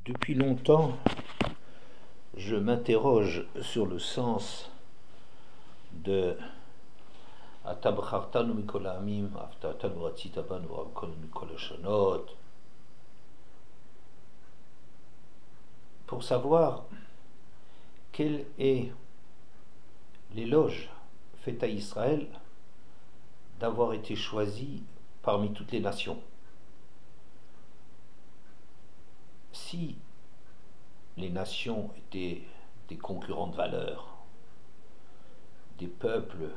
Depuis longtemps, je m'interroge sur le sens de Atabchartanu mikol ha'amim, Avtatanu ratzita banu mikol hashonot, pour savoir quel est l'éloge fait à Israël d'avoir été choisi parmi toutes les nations. Si les nations étaient des concurrents de valeur, des peuples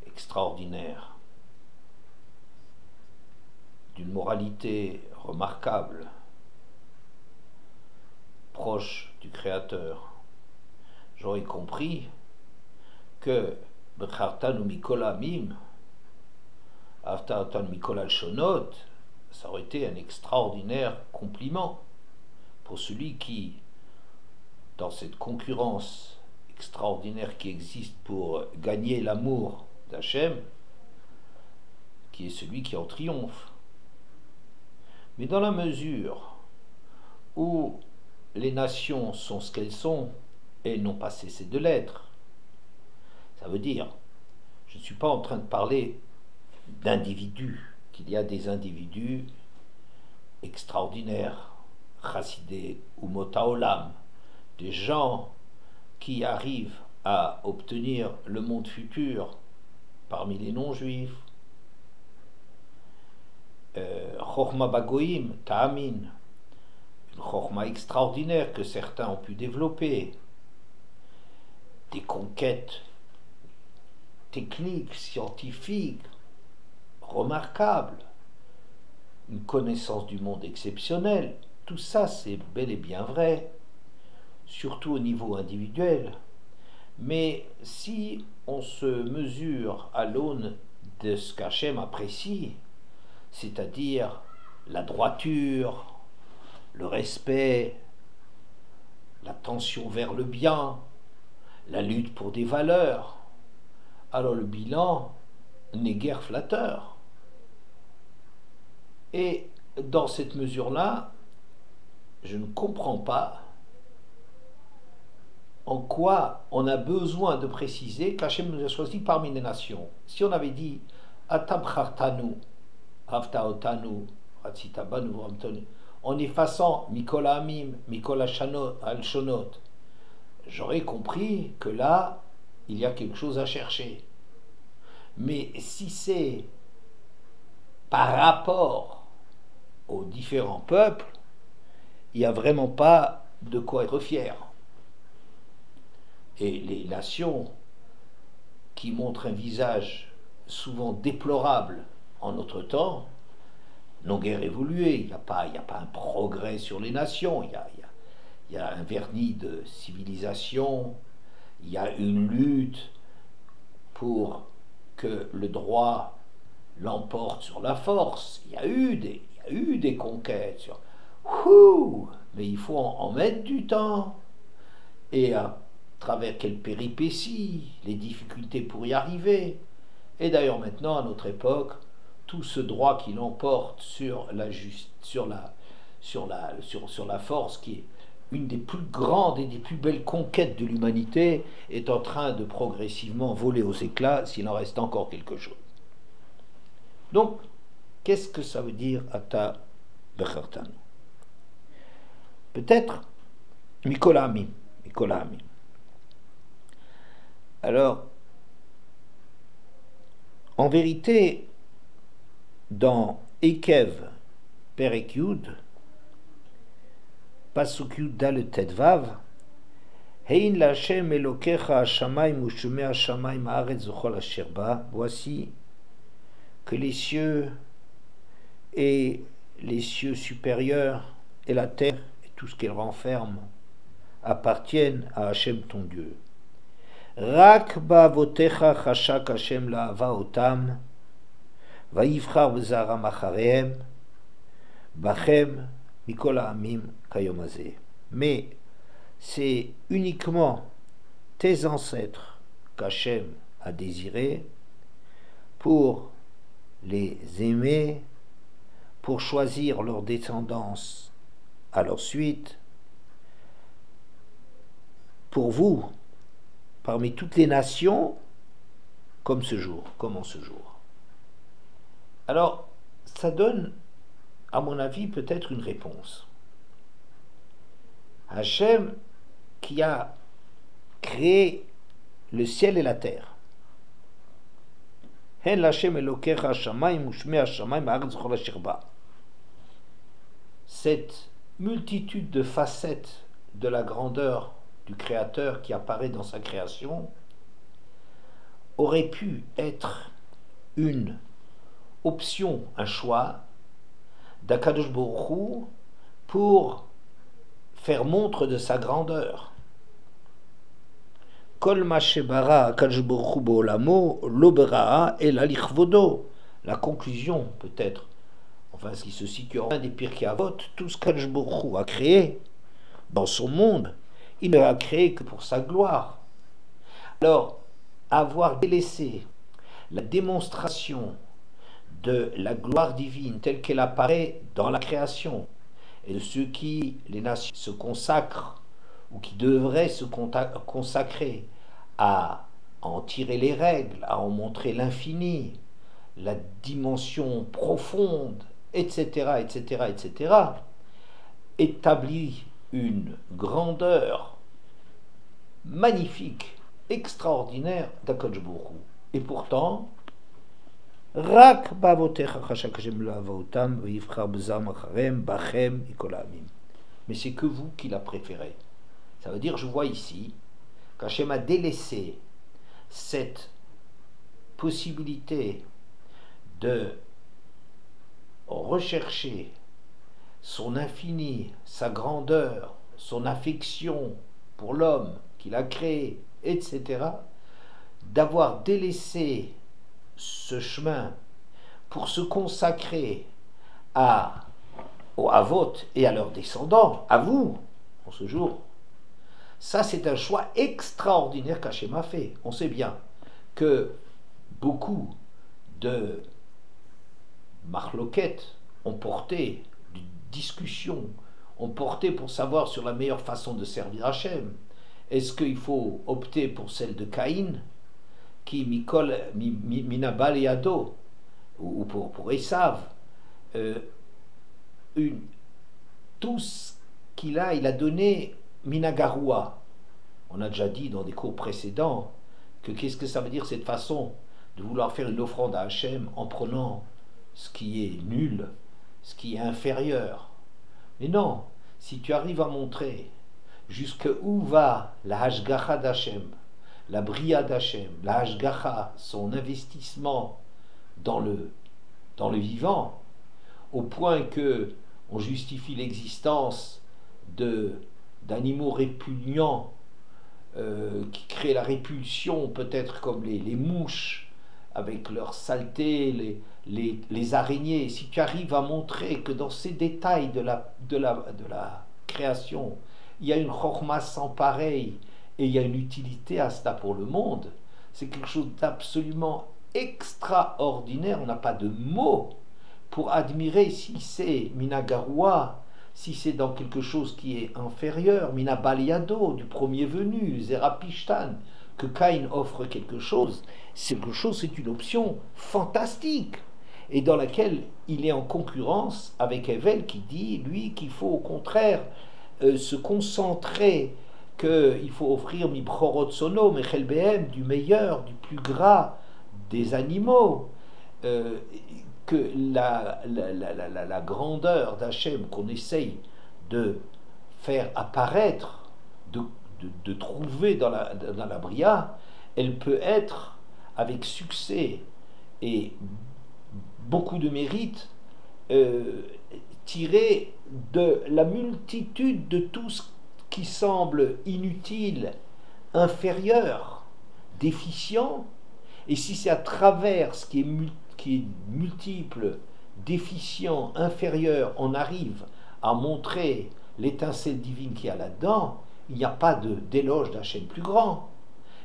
extraordinaires, d'une moralité remarquable, proche du Créateur, j'aurais compris que Bechartanu mikol ha'amim, Avtatanu mikol hashonot, ça aurait été un extraordinaire compliment pour celui qui, dans cette concurrence extraordinaire qui existe pour gagner l'amour d'Hachem, qui est celui qui en triomphe. Mais dans la mesure où les nations sont ce qu'elles sont, et elles n'ont pas cessé de l'être, ça veut dire, je ne suis pas en train de parler d'individus, qu'il y a des individus extraordinaires, chassidés ou motaolam, des gens qui arrivent à obtenir le monde futur parmi les non-juifs. Chochma bagoim, ta'amin, une chochma extraordinaire que certains ont pu développer, des conquêtes techniques, scientifiques, remarquables, une connaissance du monde exceptionnelle. Tout ça, c'est bel et bien vrai, surtout au niveau individuel. Mais si on se mesure à l'aune de ce qu'Hachem apprécie, c'est-à-dire la droiture, le respect, l'attention vers le bien, la lutte pour des valeurs, alors le bilan n'est guère flatteur. Et dans cette mesure-là, je ne comprends pas en quoi on a besoin de préciser qu'Hachem nous a choisis parmi les nations. Si on avait dit Atabchartanu, Avtaotanu, Ratzitabanu, en effaçant Mikol ha'amim, Mikol hashonot, j'aurais compris que là, il y a quelque chose à chercher. Mais si c'est par rapport aux différents peuples, il n'y a vraiment pas de quoi être fier. Et les nations qui montrent un visage souvent déplorable en notre temps n'ont guère évolué. Il n'y a pas un progrès sur les nations. Il y a un vernis de civilisation. Il y a une lutte pour que le droit l'emporte sur la force. Il y a eu des conquêtes. Mais il faut en mettre du temps. Et à travers quelles péripéties, les difficultés pour y arriver. Et d'ailleurs maintenant, à notre époque, tout ce droit qui l'emporte sur la force, qui est une des plus grandes et des plus belles conquêtes de l'humanité, est en train de progressivement voler aux éclats s'il en reste encore quelque chose. Donc, qu'est-ce que ça veut dire Ata Bechartanu? Peut-être mikol ha'amim. Alors, en vérité, dans Ekev Perek Yud, Pasuk Yud Dalet Tet Vav, Hein laHashem Elokecha hashamayim ushumei hashamayim haaretz v'chol asher ba, voici que les cieux et les cieux supérieurs et la terre et tout ce qu'elle renferme appartiennent à Hachem ton Dieu. Rak ba'avotecha chashak Hashem la'ava otam, va'yivchar b'zaram acharehem, bachem mikol ha'amim kayom hazeh. Mais c'est uniquement tes ancêtres qu'Hachem a désiré pour les aimer, pour choisir leur descendance à leur suite, pour vous, parmi toutes les nations, comme ce jour, comme en ce jour. Alors, ça donne, à mon avis, peut-être une réponse. Hachem qui a créé le ciel et la terre. Cette multitude de facettes de la grandeur du Créateur qui apparaît dans sa création aurait pu être une option, un choix d'Akadosh Baruch Hu pour faire montre de sa grandeur. Kol ma shebara Akadosh Baruch Hu be'olamo lo bera'a ela lichvodo. La conclusion, peut-être, enfin ce qui se situe en un des Pirkei Avot, tout ce qu'Akadosh Baruch Hu a créé dans son monde, il ne l'a créé que pour sa gloire. Alors, avoir délaissé la démonstration de la gloire divine telle qu'elle apparaît dans la création et de ceux qui, les nations, se consacrent ou qui devraient se consacrer à en tirer les règles, à en montrer l'infini, la dimension profonde, etc., etc., etc., établit une grandeur magnifique, extraordinaire d'Akadosh Baruch Hu. Et pourtant, Rak bavotecha chashak Hashem lo avotam v'yivchar b'zam acharem bachem mikol ha'amim. Mais c'est que vous qui la préférez. Ça veut dire, je vois ici qu'Hachem a délaissé cette possibilité de rechercher son infini, sa grandeur, son affection pour l'homme qu'il a créé, etc., d'avoir délaissé ce chemin pour se consacrer aux Avot et à leurs descendants, à vous, en ce jour. Ça, c'est un choix extraordinaire qu'Hachem a fait. On sait bien que beaucoup de marloquettes ont porté, de discussions ont porté pour savoir sur la meilleure façon de servir Hachem. Est-ce qu'il faut opter pour celle de Caïn, qui mikol minabal yado, ou pour Esav, tout ce qu'il a, il a donné minagarua. On a déjà dit dans des cours précédents que qu'est-ce que ça veut dire cette façon de vouloir faire une offrande à Hachem en prenant ce qui est nul, ce qui est inférieur. Mais non, si tu arrives à montrer jusqu'où va la hashgacha d'Hachem, la bria d'Hachem, la hashgacha, son investissement dans le vivant, au point que on justifie l'existence d'animaux répugnants qui créent la répulsion, peut-être comme les mouches, avec leur saleté, les araignées. Si tu arrives à montrer que dans ces détails de la création, il y a une chorma sans pareil, et il y a une utilité à cela pour le monde, c'est quelque chose d'absolument extraordinaire. On n'a pas de mots pour admirer si c'est Minagarua, si c'est dans quelque chose qui est inférieur, Minabaliado, du premier venu, Zerapishtan, que Caïn offre quelque chose, c'est une option fantastique, et dans laquelle il est en concurrence avec Hevel qui dit, lui, qu'il faut au contraire se concentrer, qu'il faut offrir Mibchorot Sono, Mechel Behem, du meilleur, du plus gras des animaux, que la grandeur d'Hachem qu'on essaye de faire apparaître, de trouver dans la Bria, elle peut être avec succès et beaucoup de mérite tirée de la multitude de tout ce qui semble inutile, inférieur, déficient, et si c'est à travers ce qui est multiple, déficient, inférieur, on arrive à montrer l'étincelle divine qu'il y a là-dedans, il n'y a pas d'éloge d'Hachem plus grand.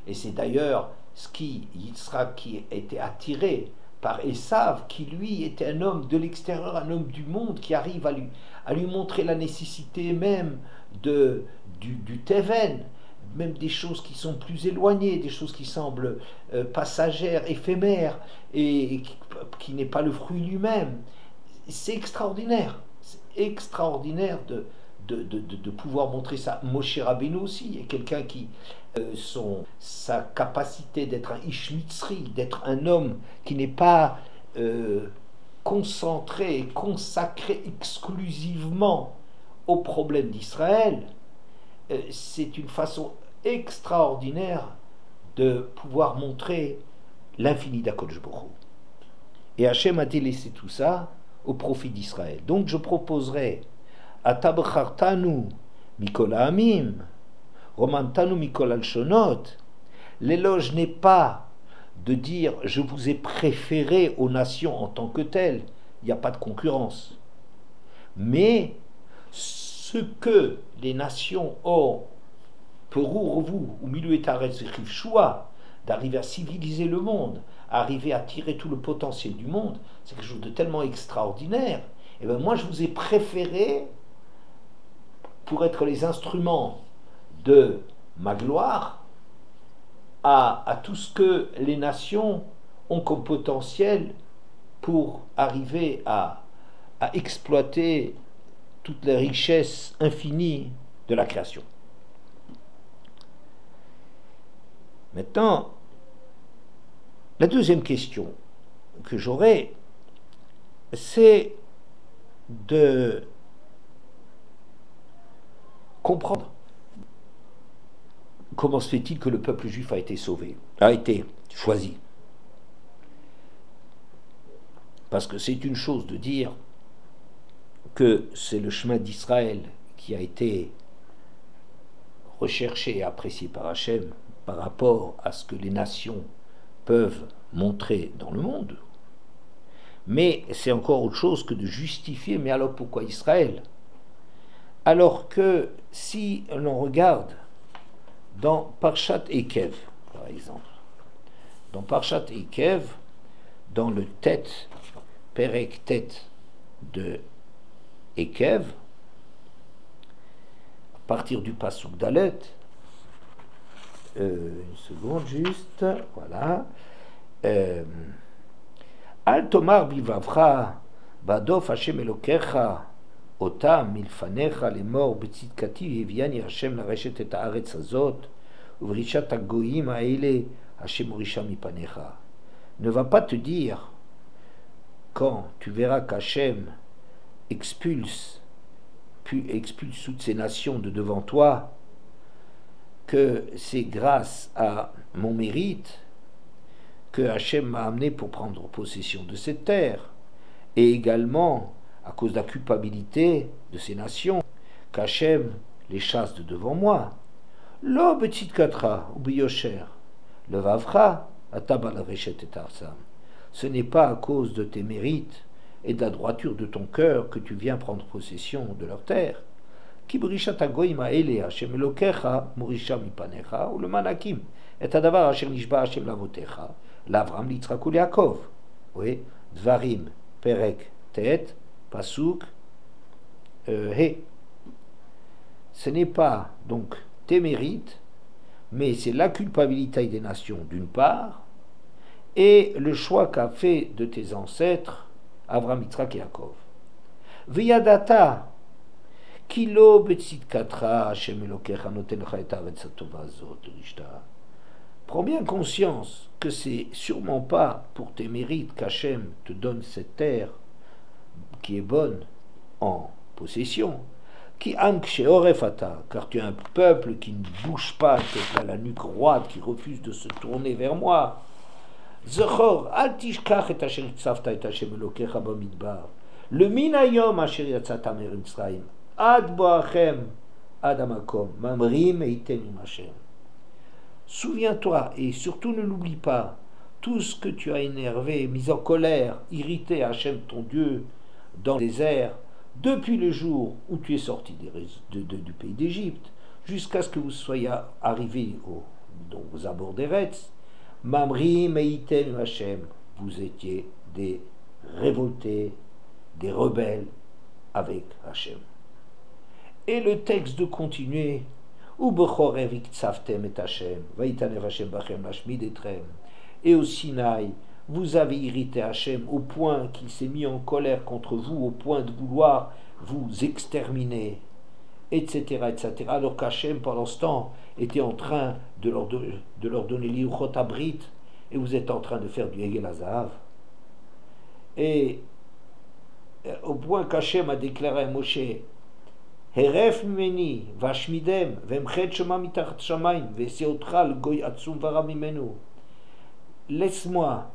Et c'est d'ailleurs ce qui Yitzhak qui était attiré par Esav, qui lui était un homme de l'extérieur, un homme du monde, qui arrive à lui montrer la nécessité même du Teven, même des choses qui sont plus éloignées, des choses qui semblent passagères, éphémères, et qui n'est pas le fruit lui-même. C'est extraordinaire. C'est extraordinaire de pouvoir montrer ça. Moshe Rabbeinu aussi est quelqu'un qui, sa capacité d'être un Ishmitzri, d'être un homme qui n'est pas concentré et consacré exclusivement aux problèmes d'Israël, c'est une façon extraordinaire de pouvoir montrer l'infini d'Akadosh Baruch Hu. Et Hachem a délaissé tout ça au profit d'Israël. Donc je proposerai à Tabachartanu Mikol Ha'amim, Romantanu Mikol Alshonot. L'éloge n'est pas de dire je vous ai préféré aux nations en tant que telles, il n'y a pas de concurrence. Mais ce que les nations ont pour vous, au milieu Etaretz et Chivshua, d'arriver à civiliser le monde, arriver à tirer tout le potentiel du monde, c'est quelque chose de tellement extraordinaire. Et bien moi je vous ai préféré pour être les instruments de ma gloire à tout ce que les nations ont comme potentiel pour arriver à exploiter toutes les richesses infinies de la création. Maintenant, la deuxième question que j'aurai, c'est de comprendre comment se fait-il que le peuple juif a été sauvé, a été choisi. Parce que c'est une chose de dire que c'est le chemin d'Israël qui a été recherché et apprécié par Hachem par rapport à ce que les nations peuvent montrer dans le monde. Mais c'est encore autre chose que de justifier, mais alors pourquoi Israël? Alors que si l'on regarde dans Parshat Ekev, par exemple, dans Parshat Ekev, dans le tête, Perek tête de Ekev, à partir du Pasuk Dalet, une seconde juste, voilà. Al tomar bivavra badof Hashem elokecha otam milfanecha lemor betzidkati eviani Hashem lareshet et haaretz hazot uvrishat hagoyim haele Hashem urisha mipanecha. Ne va pas te dire quand tu verras qu'Hachem expulse toutes ces nations de devant toi, que c'est grâce à mon mérite que Hachem m'a amené pour prendre possession de cette terre, et également à cause de la culpabilité de ces nations, qu'Hachem les chasse de devant moi. Lo betit katra ou biyosher, le vavra atabal reshet et arsam. Ce n'est pas à cause de tes mérites et de la droiture de ton cœur que tu viens prendre possession de leur terre. Ki brishat hagoyim haele Hashem elokecha murisha mipanecha ou le manakim et hadavar asher nishba Hashem lavotecha l'Avram l'Yitzhak ou Yaakov. Oui, Dvarim Perek Tet Pasuk He. Ce n'est pas donc tes mérites, mais c'est la culpabilité des nations d'une part et le choix qu'a fait de tes ancêtres Avram, Yitzhak et Yaakov. V'yadata kilo betzidkatra Hashem elokecha noten lecha et haaretz hatova hazot rishta. Prends bien conscience que c'est sûrement pas pour tes mérites qu'Hachem te donne cette terre qui est bonne en possession. Qui orefata, car tu es un peuple qui ne bouge pas, qui a la nuque droite, qui refuse de se tourner vers moi. Zechor, al tishkach et asher tzavta et Hashem elokecha bamidbar. Le minayom asher yatzata mitzrayim. Ad boachem, ad amakom, mamrim eitenim Hashem. Souviens-toi, et surtout ne l'oublie pas, tout ce que tu as énervé, mis en colère, irrité Hachem ton Dieu dans le désert, depuis le jour où tu es sorti du pays d'Égypte, jusqu'à ce que vous soyez arrivés aux abords d'Eretz, Mamri Meiten Hachem, vous étiez des révoltés, des rebelles avec Hachem. Et le texte de continuer, ou Bechorev iktsavtem et Hachem, vaïtanev Hachem bachem lashmid etrem. Et au Sinaï, vous avez irrité Hachem au point qu'il s'est mis en colère contre vous, au point de vouloir vous exterminer, etc., etc. Alors qu'Hachem, pendant ce temps, était en train de leur donner l'Iluchot Abrit, et vous êtes en train de faire du Hegel Hazahav. Et au point qu'Hachem a déclaré à Moshe, Heref mimeni, vashmidem, vemchet shema mitachat shamayim, veseotra l'goy atzum vara mimenu. Laisse-moi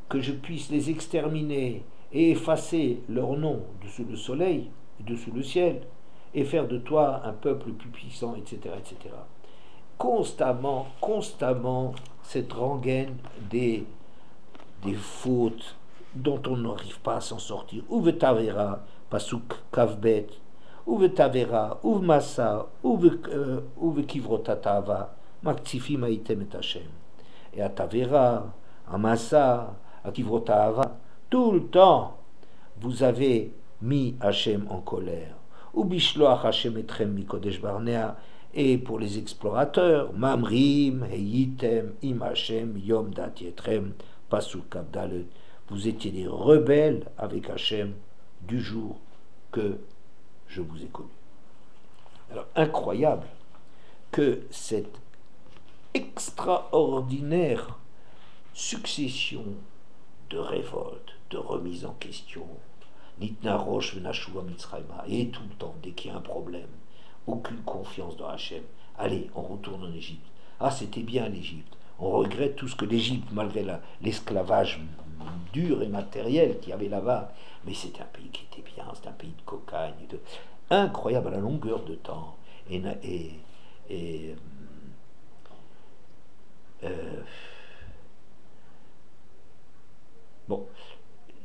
que je puisse les exterminer et effacer leur nom dessous le soleil, dessous le ciel, et faire de toi un peuple plus puissant, etc., etc. Constamment, cette rengaine des fautes dont on n'arrive pas à s'en sortir. Uve tavera, pasuk kavbet, uve tavera, uve massa, uve kivrotatava, maktifim aitem et Hashem. Et à tavera, à massa, à kivrotava, tout le temps, vous avez mis Hashem en colère. Ou bishloach Hashem etrem mikodesh barnea. Et pour les explorateurs, mamrim heitem im Hashem yom dat yetrem pasuk kabdalet. Vous étiez des rebelles avec Hashem du jour que je vous ai connu. Alors, incroyable que cette extraordinaire succession de révoltes, de remises en question, Nitna Rosh Venashua Mitzrayma, et tout le temps, dès qu'il y a un problème, aucune confiance dans Hachem. Allez, on retourne en Égypte. Ah, c'était bien l'Égypte. On regrette tout ce que l'Égypte, malgré l'esclavage dur et matériel qu'il y avait là-bas, mais c'est un pays qui était bien, c'est un pays de cocagne, incroyable à la longueur de temps. Bon,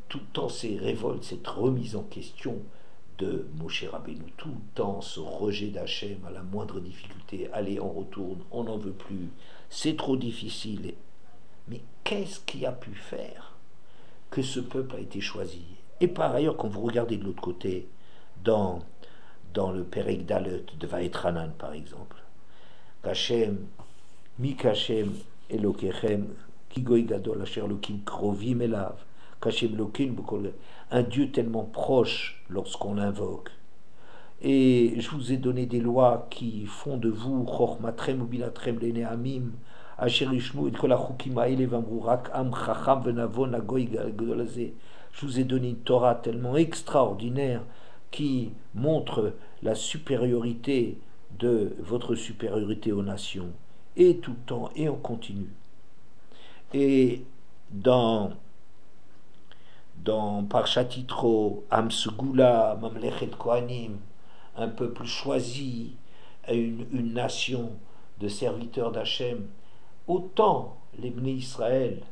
tout le temps ces révoltes, cette remise en question de Moshe Rabbeinu, tout le temps ce rejet d'Hachem à la moindre difficulté, allez, on retourne, on n'en veut plus, c'est trop difficile. Mais qu'est-ce qui a pu faire que ce peuple a été choisi? Et par ailleurs, quand vous regardez de l'autre côté, dans le Perek Dalet de Vaetranan par exemple, Hachem, Mikachem Elokechem, Kigoy Gadol Asher Lokim Krovim Elav, Kachem Lokim Bukol, un Dieu tellement proche lorsqu'on l'invoque. Et je vous ai donné des lois qui font de vous Chormatrem Ubilatrem Leneamim, Asher Ishmu et Kolachukim Aele Vamru Rak Am Chacham Venavon Agoy Gadol Azeh. Je vous ai donné une Torah tellement extraordinaire qui montre la supériorité de votre supériorité aux nations, et tout le temps, et on continue. Et dans Parshat Yitro, Am Segula, Mamlechet Kohanim, un peuple choisi, une nation de serviteurs d'Hachem, autant les Bnei Israël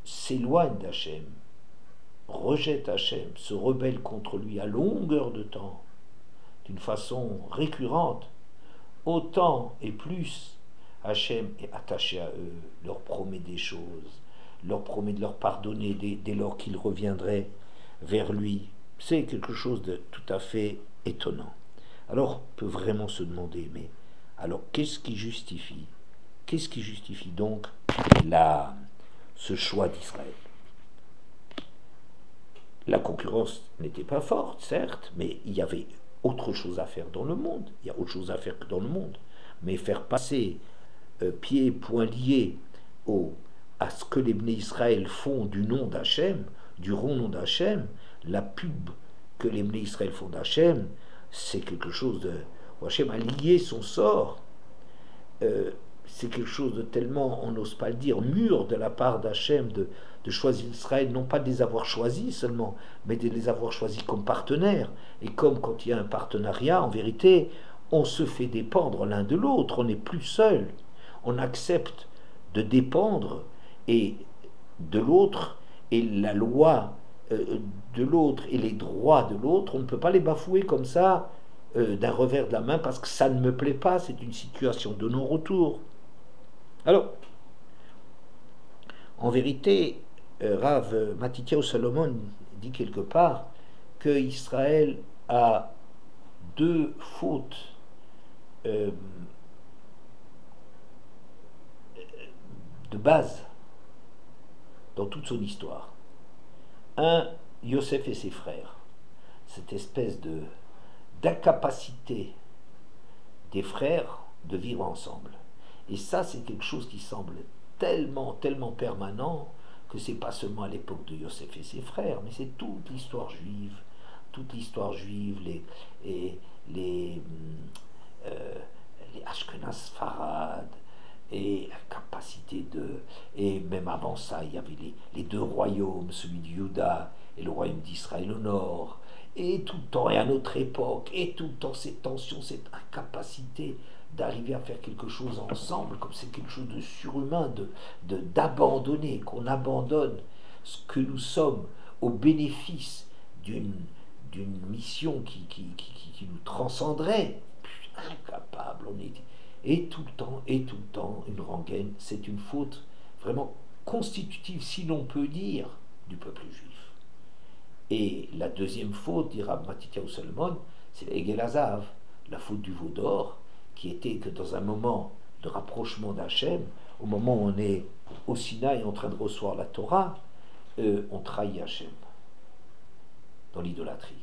s'éloignent d'Hachem, rejettent Hachem, se rebellent contre lui à longueur de temps, d'une façon récurrente, autant et plus Hachem est attaché à eux, leur promet des choses, leur promet de leur pardonner dès lors qu'ils reviendraient vers lui. C'est quelque chose de tout à fait étonnant. Alors on peut vraiment se demander, mais alors qu'est-ce qui justifie donc ce choix d'Israël? La concurrence n'était pas forte, certes, mais il y avait autre chose à faire dans le monde. Il y a autre chose à faire que dans le monde. Mais faire passer pieds et poings liés à ce que les Bnei Israël font du nom d'Hachem, du rond nom d'Hachem, la pub que les Bnei Israël font d'Hachem, c'est quelque chose de... Hachem a lié son sort. C'est quelque chose de tellement, on n'ose pas le dire, mûr de la part d'Hachem de choisir Israël, non pas de les avoir choisis seulement, mais de les avoir choisis comme partenaires. Et comme quand il y a un partenariat, en vérité, on se fait dépendre l'un de l'autre, on n'est plus seul. On accepte de dépendre et de l'autre, et la loi de l'autre et les droits de l'autre, on ne peut pas les bafouer comme ça d'un revers de la main parce que ça ne me plaît pas, c'est une situation de non-retour. Alors, en vérité, Rav Matityahu Salomon dit quelque part que Israël a deux fautes de base dans toute son histoire. Un, Yosef et ses frères, cette espèce d'incapacité des frères de vivre ensemble. Et ça, c'est quelque chose qui semble tellement, tellement permanent que c'est pas seulement à l'époque de Yosef et ses frères, mais c'est toute l'histoire juive, les, les Ashkenaz Farad, et la capacité de... Et même avant ça, il y avait les deux royaumes, celui de Juda et le royaume d'Israël au nord, et tout le temps, et à notre époque, et tout le temps cette tension, cette incapacité d'arriver à faire quelque chose ensemble, comme c'est quelque chose de surhumain, d'abandonner, qu'on abandonne ce que nous sommes au bénéfice d'une mission qui nous transcenderait. Incapable, on est... Et tout le temps, une rengaine, c'est une faute vraiment constitutive, si l'on peut dire, du peuple juif. Et la deuxième faute, dira Matityahu Salomon, c'est l'Egel Hazav, la faute du veau d'or, qui était que dans un moment de rapprochement d'Hachem, au moment où on est au Sinaï en train de recevoir la Torah, on trahit Hachem dans l'idolâtrie.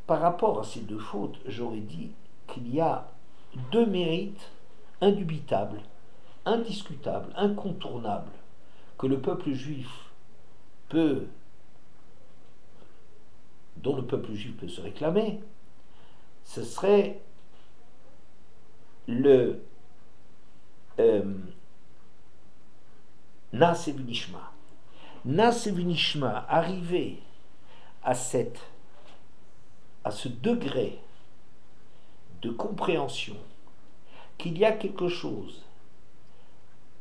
Par rapport à ces deux fautes, j'aurais dit qu'il y a deux mérites indubitables, indiscutables, incontournables, que le peuple juif peut, dont le peuple juif peut se réclamer, ce serait le Naaseh v'nishma. Naaseh v'nishma, arrivé à ce degré de compréhension qu'il y a quelque chose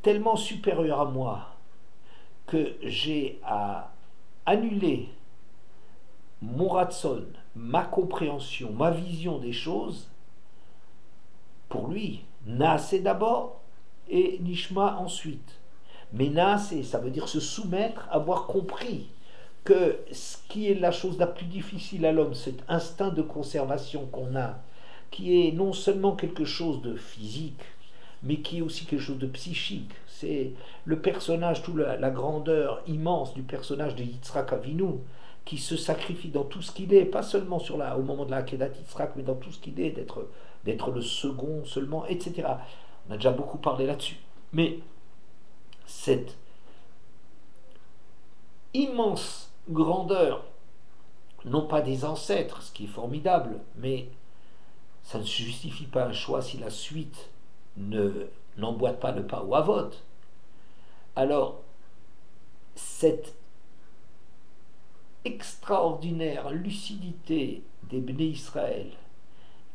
tellement supérieur à moi que j'ai à annuler mon ratson, ma compréhension, ma vision des choses, pour lui, Naaseh d'abord et Nishma ensuite. Mais Naaseh, ça veut dire se soumettre, avoir compris que ce qui est la chose la plus difficile à l'homme, cet instinct de conservation qu'on a, qui est non seulement quelque chose de physique, mais qui est aussi quelque chose de psychique. C'est le personnage, toute la grandeur immense du personnage de Yitzhak Avinu, qui se sacrifie dans tout ce qu'il est, pas seulement au moment de la Akedat Yitzhak, mais dans tout ce qu'il est, d'être le second seulement, etc. On a déjà beaucoup parlé là-dessus. Mais cette immense grandeur, non pas des ancêtres, ce qui est formidable, mais ça ne justifie pas un choix si la suite n'emboîte pas le pas au Havot. Alors, cette extraordinaire lucidité des Bnei Israël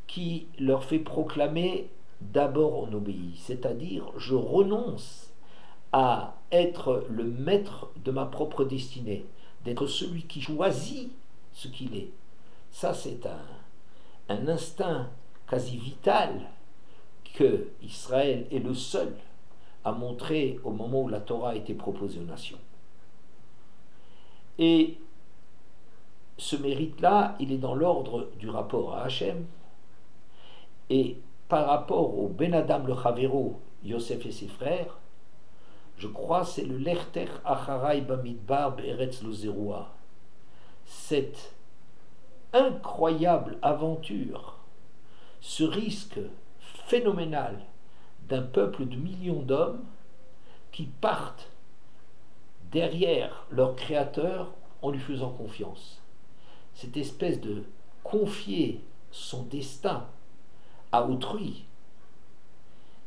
qui leur fait proclamer d'abord on obéit, c'est-à-dire je renonce à être le maître de ma propre destinée, d'être celui qui choisit ce qu'il est. Ça, c'est un instinct quasi vital que Israël est le seul à montrer au moment où la Torah a été proposée aux nations. Et ce mérite-là, il est dans l'ordre du rapport à Hachem, et par rapport au Ben Adam le Chavero, Yosef et ses frères, je crois c'est le Lerter Acharai Bamidbar Be'eretz lo Zerua, cette incroyable aventure, ce risque phénoménal d'un peuple de millions d'hommes qui partent derrière leur créateur en lui faisant confiance. Cette espèce de confier son destin à autrui,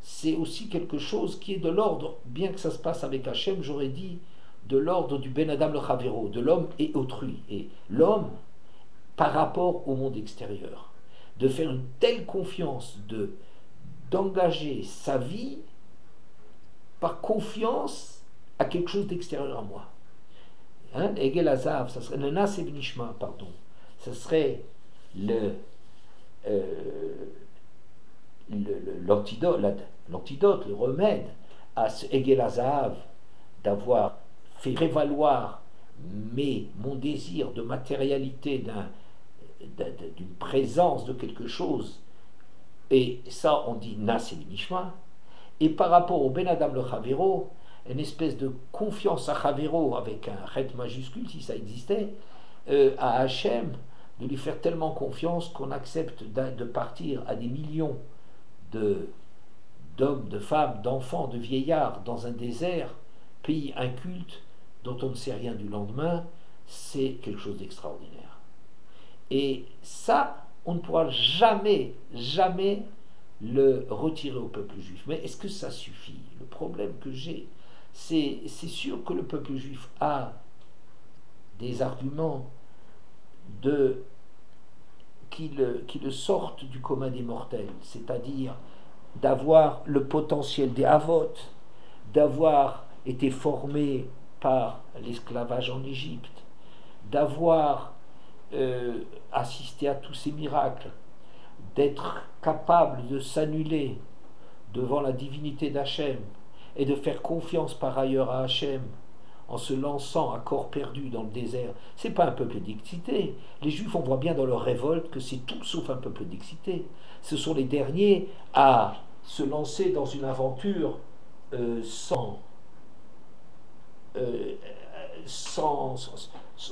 c'est aussi quelque chose qui est de l'ordre, bien que ça se passe avec Hachem, j'aurais dit, de l'ordre du Ben Adam le Chavero, de l'homme et autrui. Et l'homme, par rapport au monde extérieur, de faire une telle confiance, d'engager sa vie par confiance à quelque chose d'extérieur à moi. Egel Hazav, ça serait le Naaseh v'nishma, pardon. Ça serait l'antidote, le remède à ce Egel Hazav, d'avoir fait prévaloir mais mon désir de matérialité, d'une présence de quelque chose, et ça on dit Nas et Nishma, et par rapport au Ben Adam le Chavero, une espèce de confiance à Chavero avec un Chet majuscule si ça existait, à Hachem, de lui faire tellement confiance qu'on accepte de partir à des millions de d'hommes, de femmes, d'enfants, de vieillards dans un désert, pays inculte, dont on ne sait rien du lendemain, c'est quelque chose d'extraordinaire. Et ça, on ne pourra jamais, jamais le retirer au peuple juif. Mais est-ce que ça suffit? Le problème que j'ai, c'est sûr que le peuple juif a des arguments qui le sortent du commun des mortels, c'est-à-dire d'avoir le potentiel des Havot, d'avoir été formé par l'esclavage en Égypte, d'avoir assisté à tous ces miracles, d'être capable de s'annuler devant la divinité d'Hachem et de faire confiance par ailleurs à Hachem en se lançant à corps perdu dans le désert. C'est pas un peuple d'excité. Les Juifs, on voit bien dans leur révolte que c'est tout sauf un peuple d'excité. Ce sont les derniers à se lancer dans une aventure sans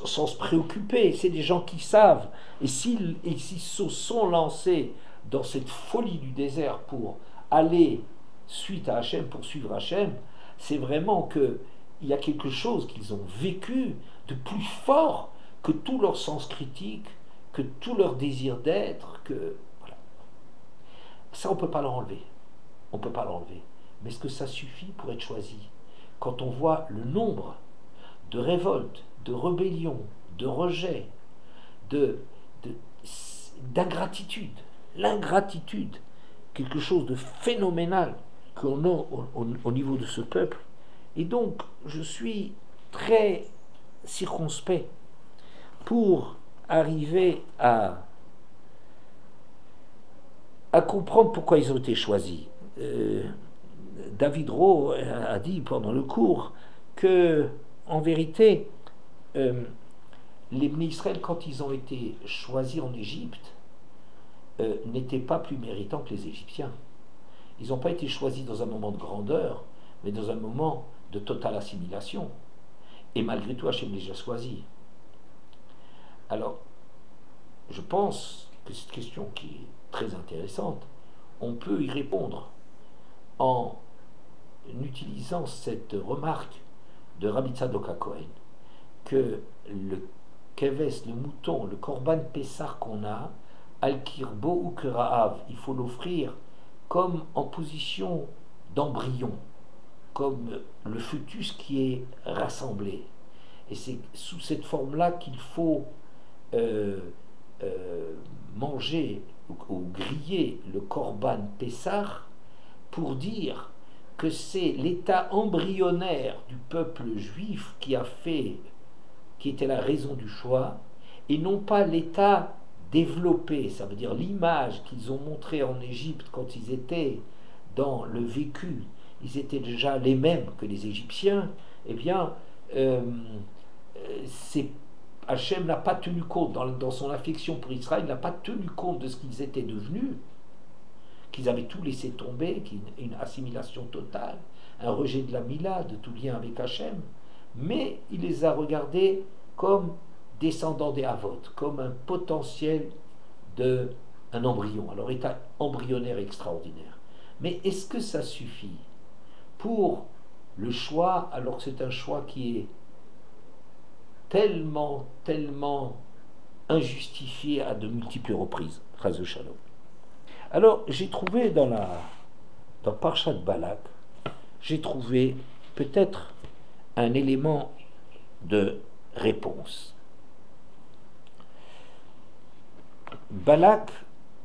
se préoccuper. C'est des gens qui savent. Et s'ils se sont lancés dans cette folie du désert pour aller suite à Hachem, pour suivre Hachem, c'est vraiment qu'il y a quelque chose qu'ils ont vécu de plus fort que tout leur sens critique, que tout leur désir d'être, que voilà. Ça, on ne peut pas l'enlever. On ne peut pas l'enlever. Mais est-ce que ça suffit pour être choisi? Quand on voit le nombre de révoltes, de rébellions, de rejets, d'ingratitude, l'ingratitude, quelque chose de phénoménal qu'on a au niveau de ce peuple. Et donc, je suis très circonspect pour arriver à comprendre pourquoi ils ont été choisis. David Rowe a dit pendant le cours que, en vérité, les Bnei Israël, quand ils ont été choisis en Égypte, n'étaient pas plus méritants que les Égyptiens. Ils n'ont pas été choisis dans un moment de grandeur, mais dans un moment de totale assimilation. Et malgré tout, Hachem les a choisis. Alors, je pense que cette question qui est très intéressante, on peut y répondre en utilisant cette remarque de Rabbi Tzadok HaKohen, que le keves, le mouton, le korban pessar qu'on a, al kirbo ou keraav, il faut l'offrir comme en position d'embryon, comme le fœtus qui est rassemblé. Et c'est sous cette forme-là qu'il faut manger ou griller le korban pessar pour dire que c'est l'état embryonnaire du peuple juif qui était la raison du choix, et non pas l'état développé, ça veut dire l'image qu'ils ont montrée en Égypte quand ils étaient dans le vécu, ils étaient déjà les mêmes que les Égyptiens. Eh bien, Hachem n'a pas tenu compte, dans son affection pour Israël, n'a pas tenu compte de ce qu'ils étaient devenus, qu'ils avaient tout laissé tomber, une assimilation totale, un rejet de la Mila, de tout lien avec Hachem, mais il les a regardés comme descendants des Havot, comme un potentiel d'un embryon. Alors, état embryonnaire extraordinaire. Mais est-ce que ça suffit pour le choix, alors que c'est un choix qui est tellement, tellement injustifié à de multiples reprises? Chas v'shalom. Alors, j'ai trouvé dans Parshat Balak, j'ai trouvé peut-être un élément de réponse. Balak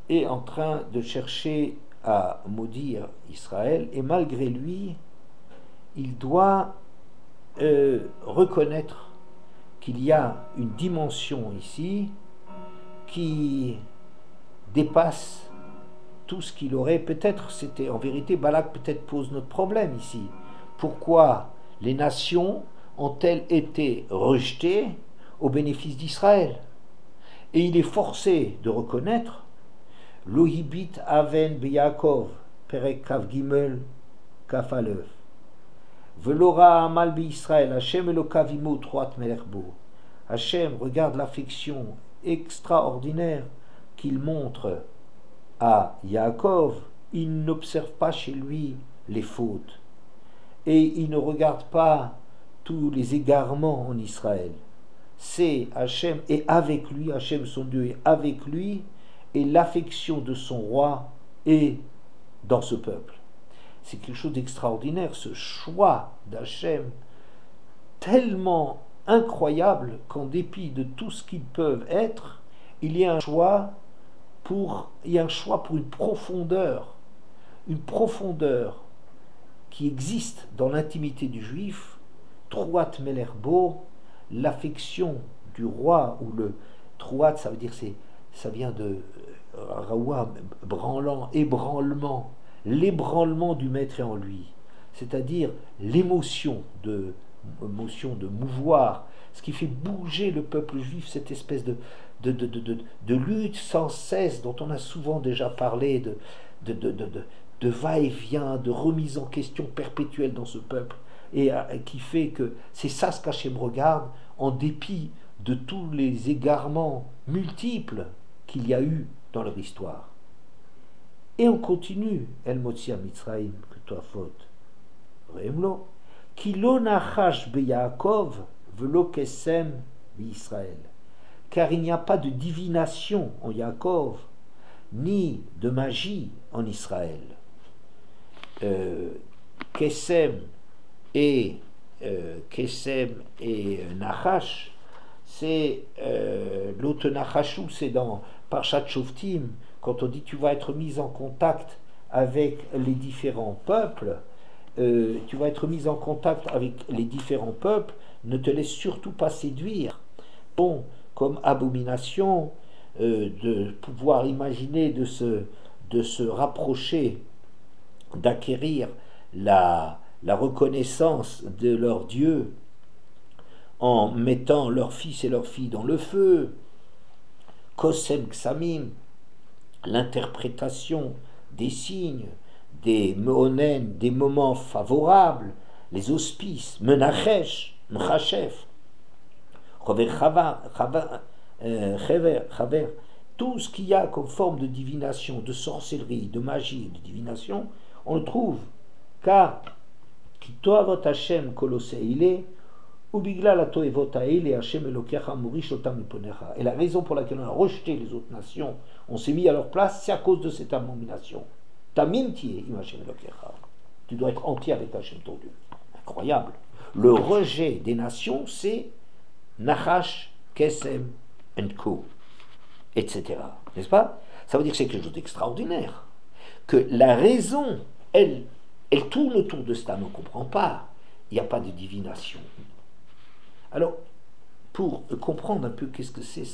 est en train de chercher à maudire Israël, et malgré lui, il doit reconnaître qu'il y a une dimension ici qui dépasse tout ce qu'il aurait. Peut-être, c'était en vérité, Balak peut-être pose notre problème ici. Pourquoi les nations ont-elles été rejetées au bénéfice d'Israël. Et il est forcé de reconnaître Lohibit Aven Beyakov, Perek Kav Gimel Kaf Alev. Velora Amal Israël, Hachem Elokav Imo Troat Melerbo. Hachem regarde l'affection extraordinaire qu'il montre à Yaakov. Il n'observe pas chez lui les fautes. Et il ne regarde pas tous les égarements en Israël. C'est Hachem est avec lui, Hachem son Dieu est avec lui, et l'affection de son roi est dans ce peuple. C'est quelque chose d'extraordinaire, ce choix d'Hachem, tellement incroyable qu'en dépit de tout ce qu'ils peuvent être, il y a un choix pour une profondeur qui existe dans l'intimité du juif, Troat Melerbo, l'affection du roi, ou le Troat, ça veut dire ça vient de Raoua, branlant, ébranlement, l'ébranlement du maître est en lui, c'est-à-dire l'émotion de mouvoir, ce qui fait bouger le peuple juif, cette espèce de lutte sans cesse dont on a souvent déjà parlé, de va-et-vient, de remise en question perpétuelle dans ce peuple, et qui fait que c'est ça ce qu'Hachem regarde, en dépit de tous les égarements multiples qu'il y a eu dans leur histoire. Et on continue, El Motsia Mitzraim, que toi faute. Rémlo, Kilo Nachash Beyaakov, Velo Kesem Israël. Car il n'y a pas de divination en Yaakov, ni de magie en Israël. Kesem et Nachash, c'est l'autre Nachashou, c'est dans Parshat Shoftim, quand on dit tu vas être mis en contact avec les différents peuples, ne te laisse surtout pas séduire. Bon, comme abomination, de pouvoir imaginer de se rapprocher, d'acquérir la reconnaissance de leur Dieu en mettant leurs fils et leurs filles dans le feu, Kosem Ksamim, l'interprétation des signes, des meonen, des moments favorables, les auspices, Menachesh, Mchashef, Chaver, tout ce qu'il y a comme forme de divination, de sorcellerie, de magie, de divination, on le trouve. Car, qui toavot Hashem koloseile, ou bigla la toevot aile, Hashem elokecha murish otam miponecha. Et la raison pour laquelle on a rejeté les autres nations, on s'est mis à leur place, c'est à cause de cette abomination. Tamim tiye im Hashem elokecha. Tu dois être entier avec Hashem ton Dieu. Incroyable. Le rejet des nations, c'est Nachash, Kesem, Co. etc. N'est-ce pas? Ça veut dire que c'est quelque chose d'extraordinaire. Que la raison, elle tourne autour de cela, on ne comprend pas. Il n'y a pas de divination. Alors, pour comprendre un peu qu'est-ce que c'est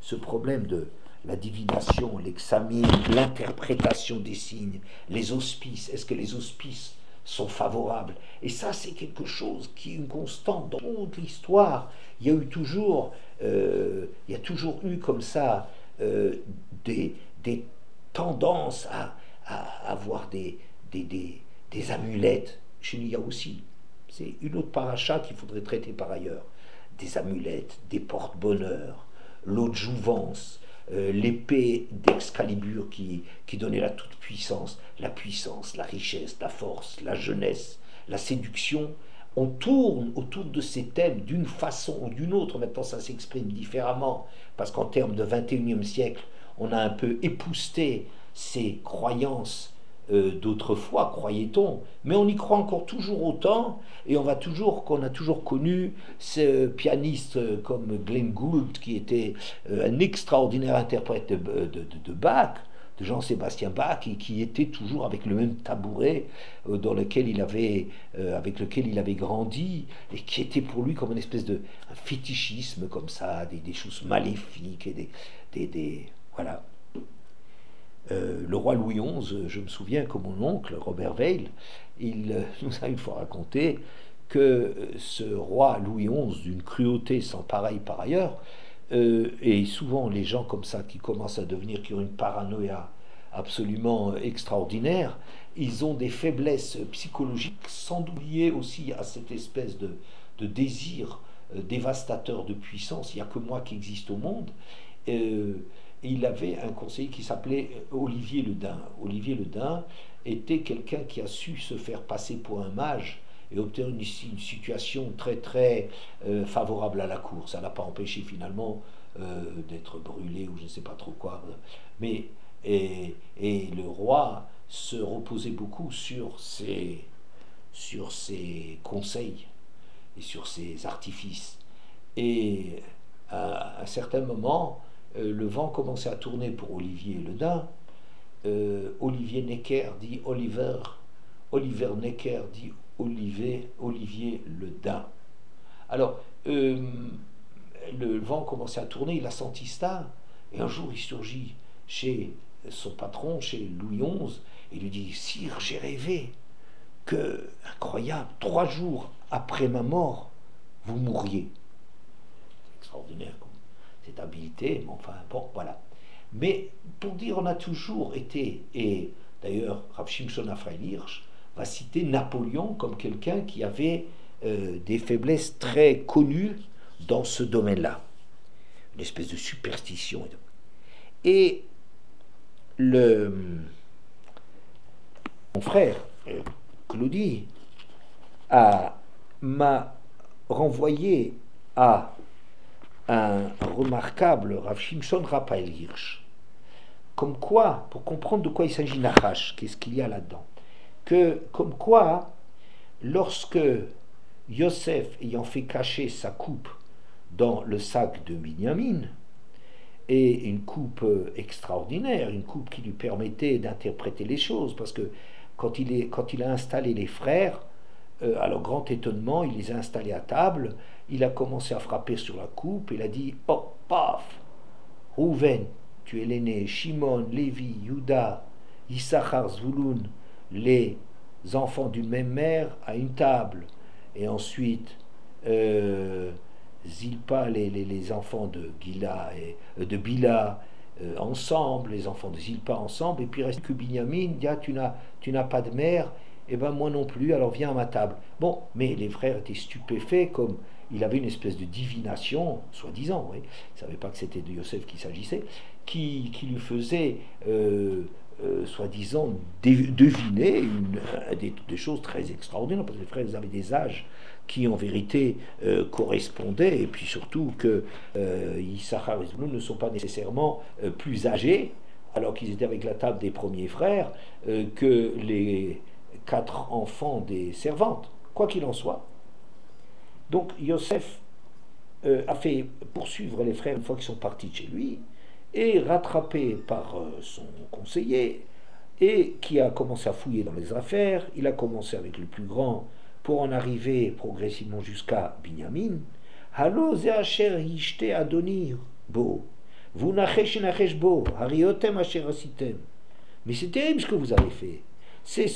ce problème de la divination, l'examen, l'interprétation des signes, les auspices, est-ce que les auspices sont favorables? Et ça, c'est quelque chose qui est une constante dans toute l'histoire. Il y a toujours eu comme ça des tendances à avoir des amulettes. Chez nous, il y a aussi. C'est une autre paracha qu'il faudrait traiter par ailleurs. Des amulettes, des porte-bonheur, l'eau de jouvence, l'épée d'Excalibur qui donnait la toute-puissance, la puissance, la richesse, la force, la jeunesse, la séduction. On tourne autour de ces thèmes d'une façon ou d'une autre. Maintenant, ça s'exprime différemment, parce qu'en termes de 21e siècle, on a un peu épousseté ces croyances d'autrefois, croyait-on, mais on y croit encore toujours autant, et qu'on a toujours connu ce pianiste comme Glenn Gould, qui était un extraordinaire interprète de Bach, de Jean-Sébastien Bach, et qui était toujours avec le même tabouret avec lequel il avait grandi, et qui était pour lui comme une espèce de un fétichisme comme ça, des choses maléfiques, et voilà. Le roi Louis XI, je me souviens que mon oncle, Robert Weil, il nous a une fois raconté que ce roi Louis XI, d'une cruauté sans pareil par ailleurs, et souvent les gens comme ça qui commencent à devenir, qui ont une paranoïa absolument extraordinaire, ils ont des faiblesses psychologiques, sans oublier aussi à cette espèce de désir dévastateur de puissance. Il n'y a que moi qui existe au monde. Et il avait un conseiller qui s'appelait Olivier le Dain. Olivier le Dain était quelqu'un qui a su se faire passer pour un mage et obtenir une situation très très favorable à la cour. Ça n'a pas empêché finalement d'être brûlé ou je ne sais pas trop quoi. Mais et le roi se reposait beaucoup sur ses conseils et sur ses artifices. Et à un certain moment, le vent commençait à tourner pour Olivier le Dain. Olivier Necker dit Oliver, Oliver Necker dit Olivier le Dain. Alors, le vent commençait à tourner, il a senti ça, et un jour il surgit chez son patron, chez Louis XI, et il lui dit Sire, j'ai rêvé que, incroyable, 3 jours après ma mort, vous mourriez. C'est extraordinaire comme cette habileté, mais enfin, bon, voilà. Mais pour dire, on a toujours été, et d'ailleurs, Rav Shimshon Raphaël Hirsch va citer Napoléon comme quelqu'un qui avait des faiblesses très connues dans ce domaine-là. Une espèce de superstition. Et mon frère, Claudie, m'a renvoyé à un remarquable Rav Shimshon Raphaël Hirsch. Comme quoi, pour comprendre de quoi il s'agit Nachash, qu'est-ce qu'il y a là-dedans, comme quoi, lorsque Yosef, ayant fait cacher sa coupe dans le sac de Binyamin, et une coupe extraordinaire, une coupe qui lui permettait d'interpréter les choses, parce que quand il a installé les frères, à leur grand étonnement, il les a installés à table, il a commencé à frapper sur la coupe, il a dit « Oh, paf, Rouven, tu es l'aîné, Shimon, Lévi, Juda, Issachar, Zvouloun, les enfants d'une même mère à une table. » Et ensuite, Zilpa, les enfants de Gila et de Bila ensemble, les enfants de Zilpa ensemble, et puis il reste que Binyamin, dit, tu n'as pas de mère, et ben moi non plus, alors viens à ma table. Bon, mais les frères étaient stupéfaits, comme il avait une espèce de divination, soi-disant, oui, il ne savait pas que c'était de Yosef qu'il s'agissait, qui lui faisait, soi-disant, deviner des choses très extraordinaires, parce que les frères ils avaient des âges qui en vérité correspondaient, et puis surtout que Issachar et Zvouloun ne sont pas nécessairement plus âgés, alors qu'ils étaient avec la table des premiers frères, que les 4 enfants des servantes, quoi qu'il en soit. Donc Yosef a fait poursuivre les frères une fois qu'ils sont partis de chez lui, et rattrapé par son conseiller, et qui a commencé à fouiller dans les affaires. Il a commencé avec le plus grand pour en arriver progressivement jusqu'à Binyamin. Halo ze asher yishte adonir bo, vous nachesh bo, hariotem asher asitem. Mais c'est terrible ce que vous avez fait. C'est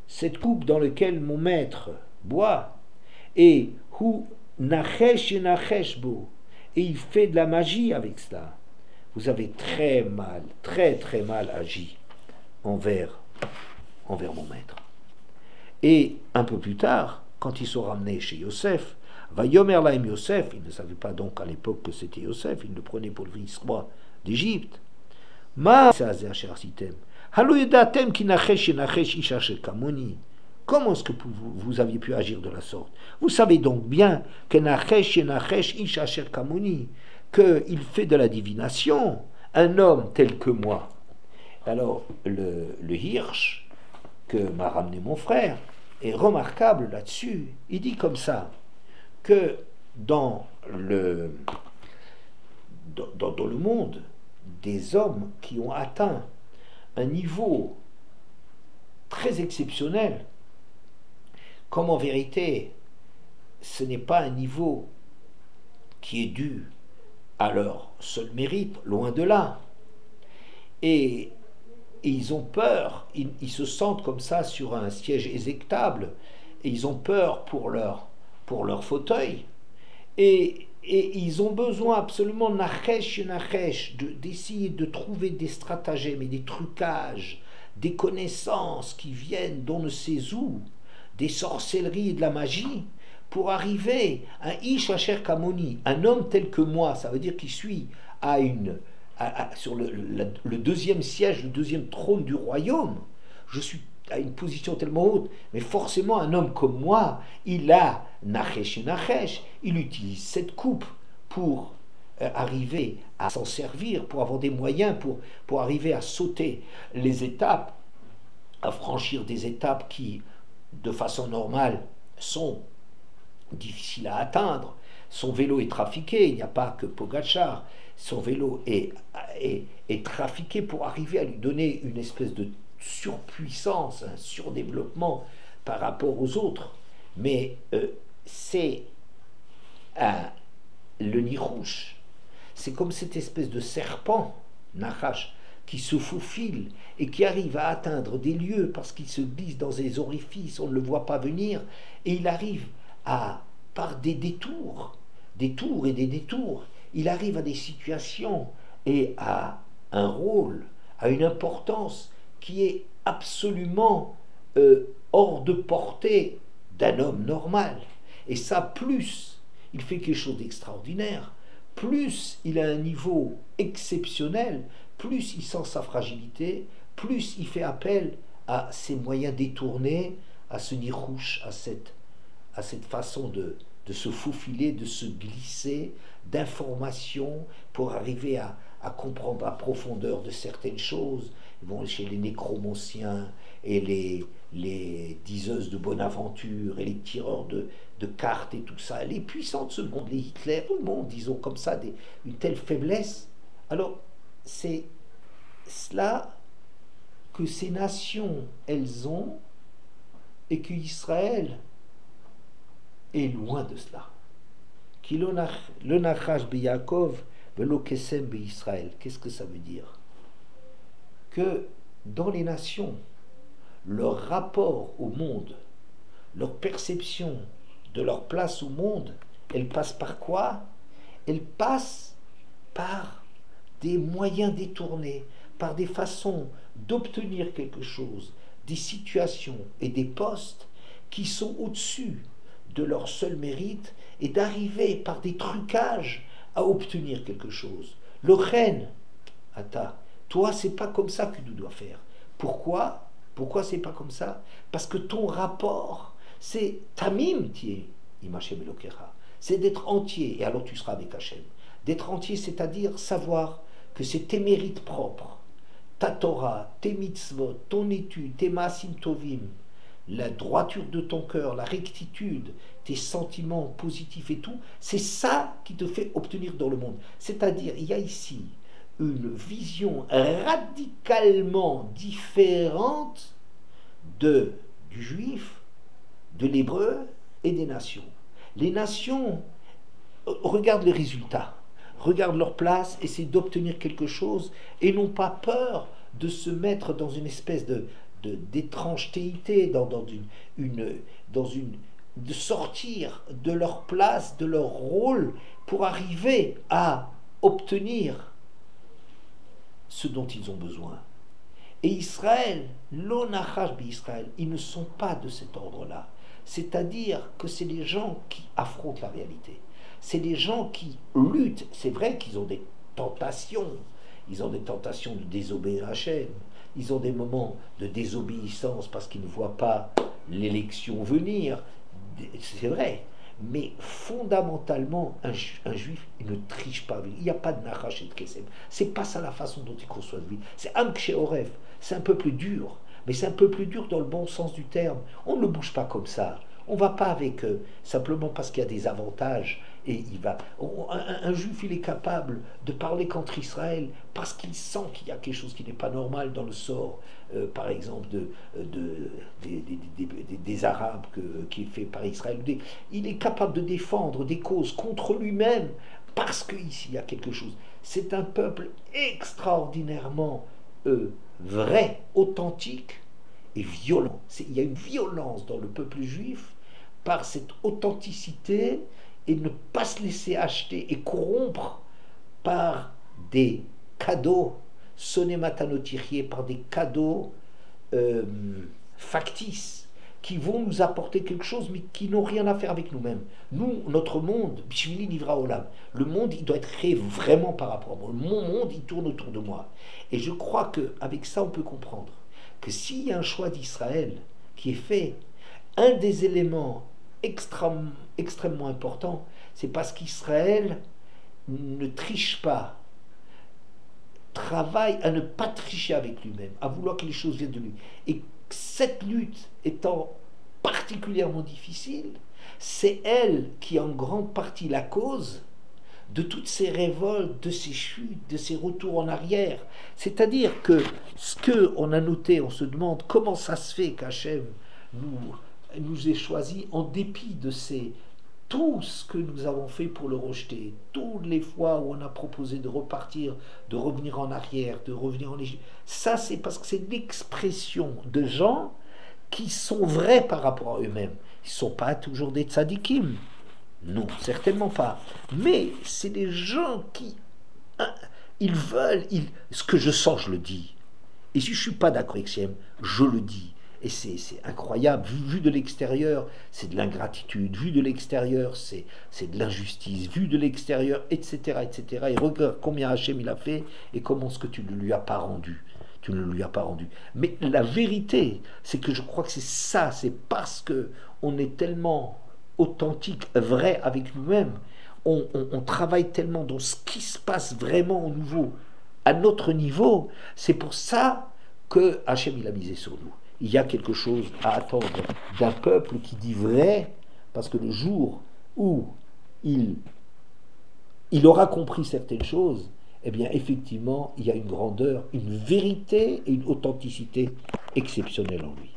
cette coupe dans laquelle mon maître boit, et hu nachesh bo, et il fait de la magie avec cela. Vous avez très mal, très très mal agi envers mon maître. Et un peu plus tard, quand ils sont ramenés chez Yosef, va Yomer Laim Yosef, il ne savait pas donc à l'époque que c'était Yosef, il le prenait pour le vice-roi d'Égypte. Ma comment est-ce que vous aviez pu agir de la sorte? Vous savez donc bien que Nachesh Ish Asher Kamoni, qu'il fait de la divination un homme tel que moi. Alors, le Hirsch, que m'a ramené mon frère, est remarquable là-dessus. Il dit comme ça, que dans le monde, des hommes qui ont atteint un niveau très exceptionnel, comme en vérité, ce n'est pas un niveau qui est dû à leur seul mérite, loin de là. Et ils ont peur, ils se sentent comme ça sur un siège éjectable, et ils ont peur pour leur fauteuil, et ils ont besoin absolument, d'essayer de trouver des stratagèmes et des trucages, des connaissances qui viennent d'on ne sait où, des sorcelleries et de la magie, pour arriver à Ish Asher Kamoni, un homme tel que moi, ça veut dire qu'il suit sur le deuxième siège, le deuxième trône du royaume. Je suis à une position tellement haute, mais forcément un homme comme moi, il a Nachesh et Nachesh, il utilise cette coupe pour arriver à s'en servir, pour avoir des moyens, pour arriver à sauter les étapes, à franchir des étapes qui, de façon normale, sont difficiles à atteindre. Son vélo est trafiqué, il n'y a pas que Pogacar, son vélo est trafiqué pour arriver à lui donner une espèce de surpuissance, un surdéveloppement par rapport aux autres. Mais c'est le Nirouche, c'est comme cette espèce de serpent, Nachash, qui se faufile et qui arrive à atteindre des lieux parce qu'il se glisse dans des orifices, on ne le voit pas venir, et il arrive par des détours et des détours, il arrive à des situations et à un rôle, à une importance qui est absolument hors de portée d'un homme normal. Et ça, plus il fait quelque chose d'extraordinaire, plus il a un niveau exceptionnel, plus il sent sa fragilité, plus il fait appel à ses moyens détournés, à ce nirouche, à cette façon de se faufiler, de se glisser, d'informations pour arriver à comprendre la profondeur de certaines choses. Ils vont chez les nécromanciens et les diseuses de bonne aventure et les tireurs de cartes et tout ça, les puissants de ce monde, les Hitler, tout le monde, disons comme ça, une telle faiblesse. Alors, c'est cela que ces nations, elles ont, et qu'Israël est loin de cela. Le nachash b'Yaakov velo kesem b'Israël. Qu'est-ce que ça veut dire? Que dans les nations, leur rapport au monde, leur perception de leur place au monde, elle passe par quoi? Elle passe par des moyens détournés, par des façons d'obtenir quelque chose, des situations et des postes qui sont au-dessus de leur seul mérite et d'arriver par des trucages à obtenir quelque chose. Le reine, toi, c'est pas comme ça que tu dois faire. Pourquoi? Pourquoi c'est pas comme ça? Parce que ton rapport, c'est tamim tié, imachem elokera. C'est d'être entier, et alors tu seras avec Hachem. D'être entier, c'est-à-dire savoir que c'est tes mérites propres, ta Torah, tes mitzvot, ton étude, tes maasim tovim, la droiture de ton cœur, la rectitude, tes sentiments positifs et tout, c'est ça qui te fait obtenir dans le monde. C'est-à-dire, il y a ici une vision radicalement différente du juif, de l'hébreu et des nations. Les nations regardent les résultats, regardent leur place, essaient d'obtenir quelque chose et n'ont pas peur de se mettre dans une espèce d'étrangetéité, de sortir de leur place, de leur rôle, pour arriver à obtenir ce dont ils ont besoin. Et Israël, l'onachash b'Israël, ils ne sont pas de cet ordre-là. C'est-à-dire que c'est les gens qui affrontent la réalité. C'est les gens qui luttent. C'est vrai qu'ils ont des tentations. Ils ont des tentations de désobéir à Hachem. Ils ont des moments de désobéissance parce qu'ils ne voient pas l'élection venir. C'est vrai. Mais fondamentalement, un juif, il ne triche pas. Il n'y a pas de nachash et de kesem. C'est pas ça la façon dont il conçoit la vie. C'est un kshéoref. C'est un peu plus dur. Mais c'est un peu plus dur dans le bon sens du terme. On ne bouge pas comme ça. On ne va pas avec eux, simplement parce qu'il y a des avantages. Et un juif, il est capable de parler contre Israël parce qu'il sent qu'il y a quelque chose qui n'est pas normal dans le sort, par exemple, des Arabes qui est fait par Israël. Il est capable de défendre des causes contre lui-même parce qu'ici, il y a quelque chose. C'est un peuple extraordinairement vrai, authentique et violent. Il y a une violence dans le peuple juif par cette authenticité et ne pas se laisser acheter et corrompre par des cadeaux, sonné matanotirie, par des cadeaux factices qui vont nous apporter quelque chose mais qui n'ont rien à faire avec nous-mêmes. Nous, notre monde, Bishvili Nivra Olam, le monde, il doit être créé vraiment par rapport à moi. Mon monde, il tourne autour de moi. Et je crois qu'avec ça, on peut comprendre que s'il y a un choix d'Israël qui est fait, un des éléments extrêmement importants, c'est parce qu'Israël ne triche pas, travaille à ne pas tricher avec lui-même, à vouloir que les choses viennent de lui. Et cette lutte étant particulièrement difficile, c'est elle qui est en grande partie la cause de toutes ces révoltes, de ces chutes, de ces retours en arrière. C'est-à-dire que ce qu'on a noté, on se demande comment ça se fait qu'Hachem nous ait choisis en dépit de tout ce que nous avons fait pour le rejeter, toutes les fois où on a proposé de repartir, de revenir en arrière, de revenir en Égypte. Ça, c'est parce que c'est l'expression de gens qui sont vrais par rapport à eux-mêmes. Ils ne sont pas toujours des tzadikim. Non, certainement pas. Mais c'est des gens qui... Ils veulent... ce que je sens, je le dis. Et si je ne suis pas d'accord avec Siem, je le dis. Et c'est incroyable. Vu de l'extérieur, c'est de l'ingratitude. Vu de l'extérieur, c'est de l'injustice. Vu de l'extérieur, etc., etc. Et regarde combien Hachem il a fait et comment ce que tu ne lui as pas rendu. Tu ne lui as pas rendu. Mais la vérité, c'est que je crois que c'est ça. C'est parce qu'on est tellement authentique, vrai avec nous-mêmes. On travaille tellement dans ce qui se passe vraiment au nouveau, à notre niveau. C'est pour ça que Hachem il a misé sur nous. Il y a quelque chose à attendre d'un peuple qui dit vrai, parce que le jour où il aura compris certaines choses, eh bien effectivement, il y a une grandeur, une vérité et une authenticité exceptionnelle en lui.